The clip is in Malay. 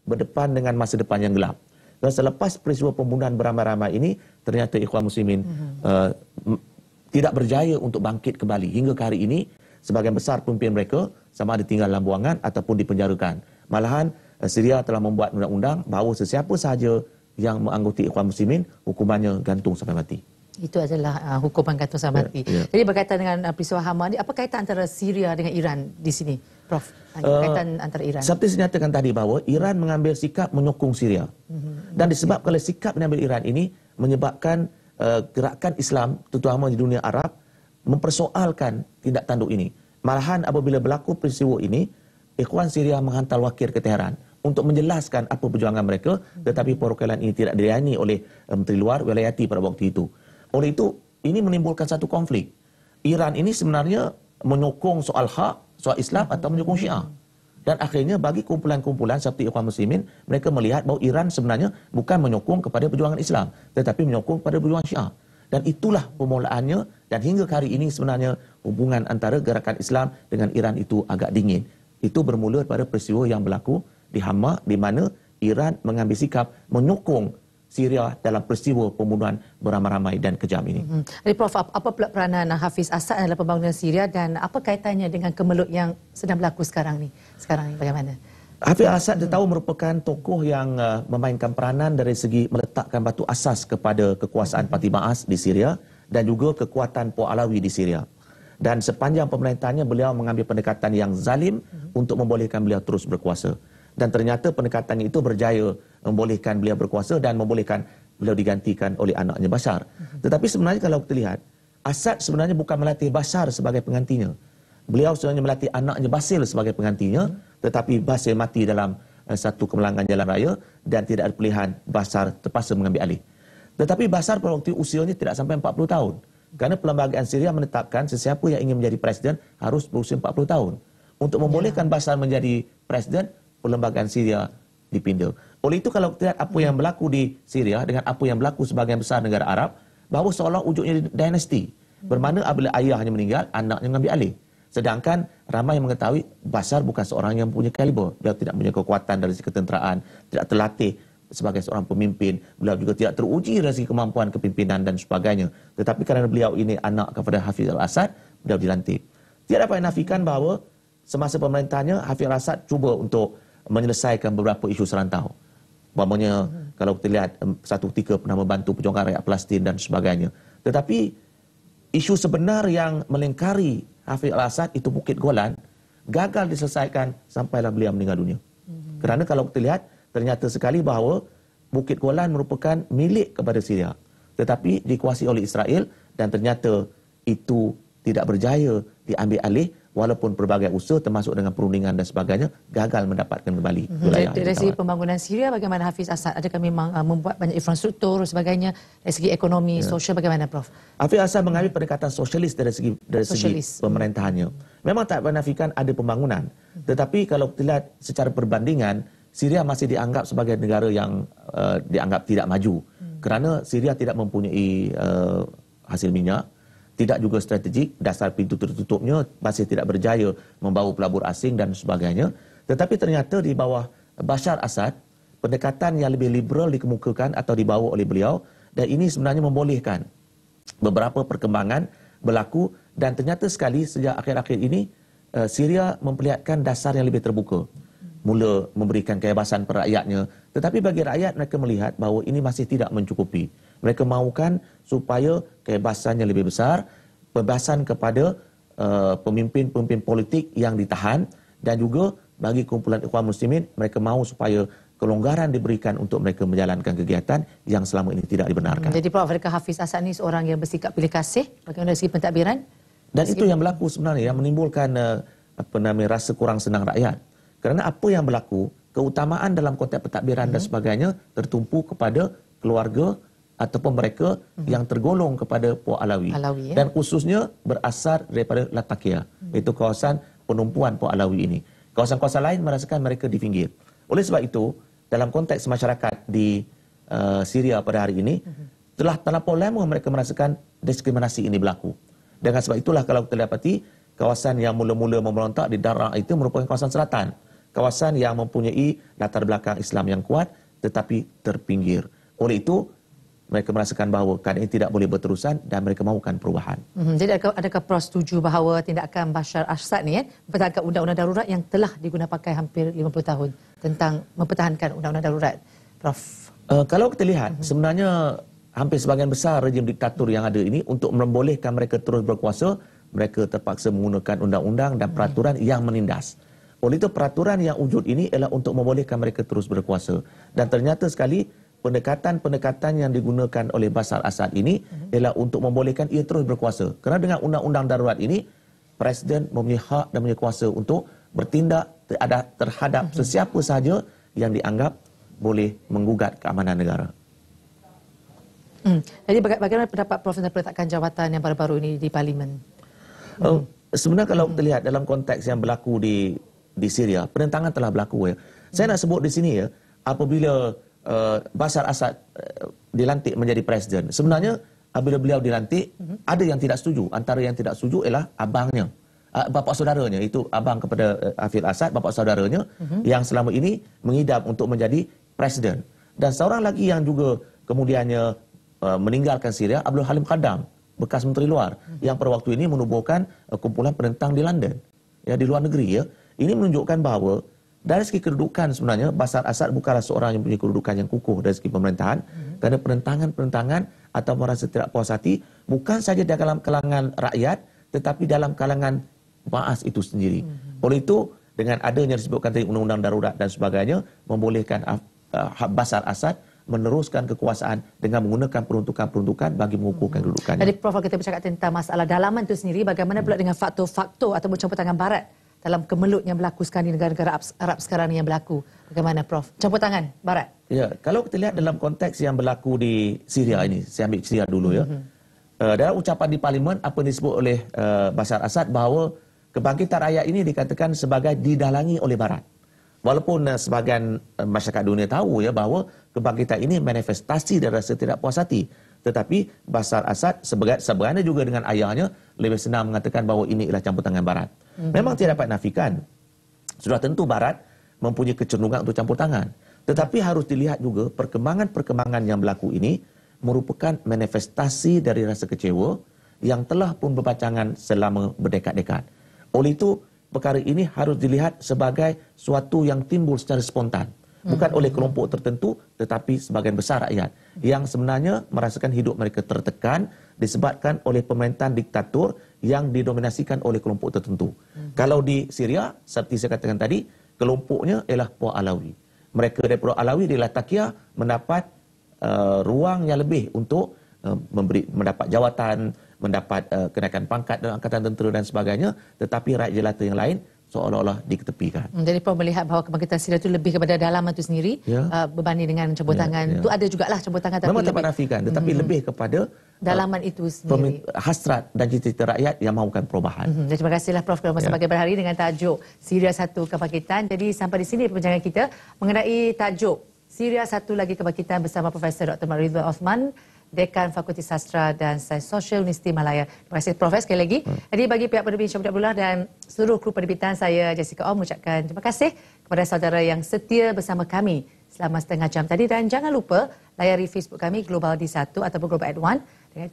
berdepan dengan masa depan yang gelap. Dan selepas peristiwa pembunuhan beramai-ramai ini, ternyata Ikhwan Muslimin tidak berjaya untuk bangkit kembali. Hingga ke hari ini, sebagian besar pemimpin mereka sama ada tinggal dalam buangan ataupun dipenjarakan. Malahan, Syria telah membuat undang-undang bahawa sesiapa sahaja yang menganggoti Ikhwan Muslimin, hukumannya gantung sampai mati. Itu adalah hukuman gantung sampai mati. Jadi berkaitan dengan peristiwa Hama ini, apa kaitan antara Syria dengan Iran di sini, Prof? Kaitan antara Iran. Seperti saya nyatakan tadi bahawa Iran mengambil sikap menyokong Syria. Dan disebabkan oleh sikap mengambil Iran ini menyebabkan gerakan Islam, terutama di dunia Arab, mempersoalkan tindak tanduk ini. Malahan apabila berlaku peristiwa ini, Ikhwan Syria menghantar wakil ke Tehran untuk menjelaskan apa perjuangan mereka, tetapi perwakilan ini tidak dilayani oleh Menteri Luar Wilayati pada waktu itu. Oleh itu, ini menimbulkan satu konflik. Iran ini sebenarnya menyokong soal hak, soal Islam atau menyokong Syiah. Dan akhirnya bagi kumpulan-kumpulan seperti Ikhwan Muslimin, mereka melihat bahawa Iran sebenarnya bukan menyokong kepada perjuangan Islam, tetapi menyokong kepada perjuangan Syiah. Dan itulah permulaannya, dan hingga hari ini sebenarnya hubungan antara gerakan Islam dengan Iran itu agak dingin. Itu bermula pada peristiwa yang berlaku di Hama, di mana Iran mengambil sikap menyokong Syria dalam peristiwa pembunuhan beramai-ramai dan kejam ini. Jadi Prof, apa pula peranan Hafiz Assad dalam pembangunan Syria dan apa kaitannya dengan kemelut yang sedang berlaku sekarang ni? Sekarang ni bagaimana? Hafiz Assad kita tahu merupakan tokoh yang memainkan peranan dari segi meletakkan batu asas kepada kekuasaan Parti Ba'as di Syria dan juga kekuatan Puak Alawi di Syria. Dan sepanjang pemerintahannya beliau mengambil pendekatan yang zalim untuk membolehkan beliau terus berkuasa. Dan ternyata pendekatannya itu berjaya membolehkan beliau berkuasa dan membolehkan beliau digantikan oleh anaknya Bashar. Tetapi sebenarnya kalau kita lihat, Assad sebenarnya bukan melatih Bashar sebagai penggantinya. Beliau sebenarnya melatih anaknya Basil sebagai penggantinya, tetapi Basil mati dalam satu kemalangan jalan raya dan tidak ada pilihan, Bashar terpaksa mengambil alih. Tetapi Bashar pada waktu usianya tidak sampai 40 tahun. Kerana Perlembagaan Syria menetapkan sesiapa yang ingin menjadi presiden harus berusia 40 tahun. Untuk membolehkan Bashar menjadi presiden, Perlembagaan Syria dipindah. Oleh itu kalau kita lihat apa yang berlaku di Syria dengan apa yang berlaku sebagian besar negara Arab, bahawa seolah wujudnya dinasti. Bermakna apabila ayahnya meninggal, anaknya mengambil alih. Sedangkan ramai yang mengetahui Bashar bukan seorang yang punya kaliber. Beliau tidak punya kekuatan dari segi ketenteraan, tidak terlatih sebagai seorang pemimpin. Beliau juga tidak teruji dari segi kemampuan kepimpinan dan sebagainya. Tetapi kerana beliau ini anak kepada Hafiz al-Assad, beliau dilantik. Tidak dapat dinafikan bahawa semasa pemerintahannya, Hafiz al-Assad cuba untuk menyelesaikan beberapa isu serantau. Umpamanya kalau kita lihat satu ketika pernah membantu perjuangan rakyat Palestin dan sebagainya. Tetapi isu sebenar yang melingkari Hafiz al-Assad itu Bukit Golan gagal diselesaikan sampailah beliau meninggal dunia. Kerana kalau kita lihat ternyata sekali bahawa Bukit Golan merupakan milik kepada Syria, tetapi dikuasai oleh Israel dan ternyata itu tidak berjaya diambil alih. Walaupun pelbagai usaha termasuk dengan perundingan dan sebagainya gagal mendapatkan kembali wilayah. Dari segi pembangunan Syria bagaimana Hafiz Assad? Adakah memang membuat banyak infrastruktur dan sebagainya? Dari segi ekonomi, sosial bagaimana Prof? Hafiz Assad mengambil pendekatan sosialis dari segi pemerintahannya. Memang tak menafikan ada pembangunan. Tetapi kalau kita lihat secara perbandingan, Syria masih dianggap sebagai negara yang dianggap tidak maju. Kerana Syria tidak mempunyai hasil minyak, tidak juga strategik, dasar pintu tertutupnya masih tidak berjaya membawa pelabur asing dan sebagainya. Tetapi ternyata di bawah Bashar Assad, pendekatan yang lebih liberal dikemukakan atau dibawa oleh beliau, dan ini sebenarnya membolehkan beberapa perkembangan berlaku dan ternyata sekali sejak akhir-akhir ini Syria memperlihatkan dasar yang lebih terbuka. Mula memberikan kebebasan pada rakyatnya, tetapi bagi rakyat mereka melihat bahawa ini masih tidak mencukupi. Mereka mahukan supaya kebebasannya lebih besar, kebebasan kepada pemimpin-pemimpin politik yang ditahan dan juga bagi kumpulan Ikhwan Muslimin mereka mahu supaya kelonggaran diberikan untuk mereka menjalankan kegiatan yang selama ini tidak dibenarkan. Jadi Prof, adakah Hafiz Assad ini seorang yang bersikap pilih kasih bagaimana dari segi pentadbiran? Dan itu yang berlaku sebenarnya yang menimbulkan rasa kurang senang rakyat. Kerana apa yang berlaku, keutamaan dalam konteks pentadbiran dan sebagainya tertumpu kepada keluarga ataupun mereka yang tergolong kepada Puak Alawi. Dan khususnya berasal daripada Latakia, iaitu kawasan penumpuan Puak Alawi ini. Kawasan-kawasan lain merasakan mereka di pinggir. Oleh sebab itu, dalam konteks masyarakat di Syria pada hari ini, telah terlampau lama mereka merasakan diskriminasi ini berlaku. Dengan sebab itulah kalau kita dapati, kawasan yang mula-mula memberontak di Darra itu merupakan kawasan selatan. kawasan yang mempunyai latar belakang Islam yang kuat tetapi terpinggir. Oleh itu, mereka merasakan bahawa keadaan ini tidak boleh berterusan dan mereka mahukan perubahan. Jadi adakah Prof setuju bahawa tindakan Bashar Assad ni mempertahankan undang-undang darurat yang telah digunakan pakai hampir 50 tahun tentang mempertahankan undang-undang darurat, Prof? Kalau kita lihat, sebenarnya hampir sebahagian besar rejim diktator yang ada ini untuk membolehkan mereka terus berkuasa, mereka terpaksa menggunakan undang-undang dan peraturan yang menindas. Oleh itu, peraturan yang wujud ini ialah untuk membolehkan mereka terus berkuasa. Dan ternyata sekali, pendekatan-pendekatan yang digunakan oleh Bashar Assad ini ialah untuk membolehkan ia terus berkuasa. Kerana dengan undang-undang darurat ini, Presiden mempunyai hak dan mempunyai kuasa untuk bertindak terhadap sesiapa sahaja yang dianggap boleh menggugat keamanan negara. Jadi bagaimana pendapat Prof tentang peletakan jawatan yang baru-baru ini di Parlimen? Sebenarnya kalau kita lihat dalam konteks yang berlaku di Syria, penentangan telah berlaku. Ya. Saya nak sebut di sini ya, apabila Bashar Assad dilantik menjadi presiden. Sebenarnya apabila beliau dilantik, ada yang tidak setuju. Antara yang tidak setuju ialah abangnya, bapa saudaranya, itu abang kepada Hafez Assad, bapa saudaranya yang selama ini mengidam untuk menjadi presiden. Dan seorang lagi yang juga kemudiannya meninggalkan Syria, Abdul Halim Khaddam, bekas menteri luar, yang pada waktu ini menubuhkan kumpulan penentang di London, ya, di luar negeri. Ya. Ini menunjukkan bahawa dari segi kedudukan sebenarnya Bashar Assad bukanlah seorang yang punya kedudukan yang kukuh dari segi pemerintahan, kerana penentangan-penentangan atau merasa tidak puas hati bukan saja dalam kalangan rakyat tetapi dalam kalangan Baas itu sendiri. Oleh itu, dengan adanya disebutkan tadi undang-undang darurat dan sebagainya, membolehkan Bashar Assad meneruskan kekuasaan dengan menggunakan peruntukan-peruntukan bagi mengukuhkan kedudukannya. Tadi Prof, kita bercakap tentang masalah dalaman itu sendiri, bagaimana pula dengan faktor-faktor atau campur tangan Barat dalam kemelut yang berlaku sekarang di negara-negara Arab sekarang ni yang berlaku. Bagaimana Prof? Campur tangan Barat? Ya, kalau kita lihat dalam konteks yang berlaku di Syria ini, saya ambil Syria dulu ya. Dalam ucapan di Parlimen, apa yang disebut oleh Bashar Assad bahawa kebangkitan rakyat ini dikatakan sebagai didalangi oleh Barat. Walaupun sebahagian masyarakat dunia tahu ya bahawa kebangkitan ini manifestasi dari rasa tidak puas hati. Tetapi Bashar Assad sebenarnya juga dengan ayahnya lebih senang mengatakan bahawa ini adalah campur tangan Barat. Memang tidak dapat nafikan. Sudah tentu Barat mempunyai kecenderungan untuk campur tangan. Tetapi harus dilihat juga perkembangan-perkembangan yang berlaku ini merupakan manifestasi dari rasa kecewa yang telah pun berpacangan selama berdekad-dekad. Oleh itu, perkara ini harus dilihat sebagai suatu yang timbul secara spontan. Bukan oleh kelompok tertentu, tetapi sebagian besar rakyat yang sebenarnya merasakan hidup mereka tertekan disebabkan oleh pemerintahan diktator yang didominasikan oleh kelompok tertentu. Kalau di Syria, seperti saya katakan tadi, kelompoknya ialah Puak Alawi. Mereka dari Puak Alawi di Latakia mendapat ruang yang lebih untuk mendapat jawatan, mendapat kenaikan pangkat dalam angkatan tentera dan sebagainya, tetapi rakyat jelata yang lain seolah-olah diketepikan. Jadi Prof melihat bahawa kebangkitan Syria itu lebih kepada dalaman itu sendiri, berbanding dengan campur tangan. Itu ada jugalah campur tangan, tapi memang tak nafikan, tetapi lebih kepada dalaman itu sendiri. Hasrat dan cita-cita rakyat yang mahukan perubahan. Terima kasihlah Prof kerana bersama kami hari dengan tajuk Syria Satu Kebangkitan. Jadi sampai di sini perbincangan kita mengenai tajuk Syria Satu Lagi Kebangkitan bersama Profesor Dr. Ridwan Osman, Dekan Fakulti Sastra dan Sains Sosial Universiti Malaya. Terima kasih Prof sekali lagi. Jadi bagi pihak penerbit Syamsul Abdullah dan seluruh kru penerbitan, saya Jessica Om mengucapkan terima kasih kepada saudara yang setia bersama kami selama setengah jam tadi, dan jangan lupa layari Facebook kami Global D1 ataupun Global at 1 dengan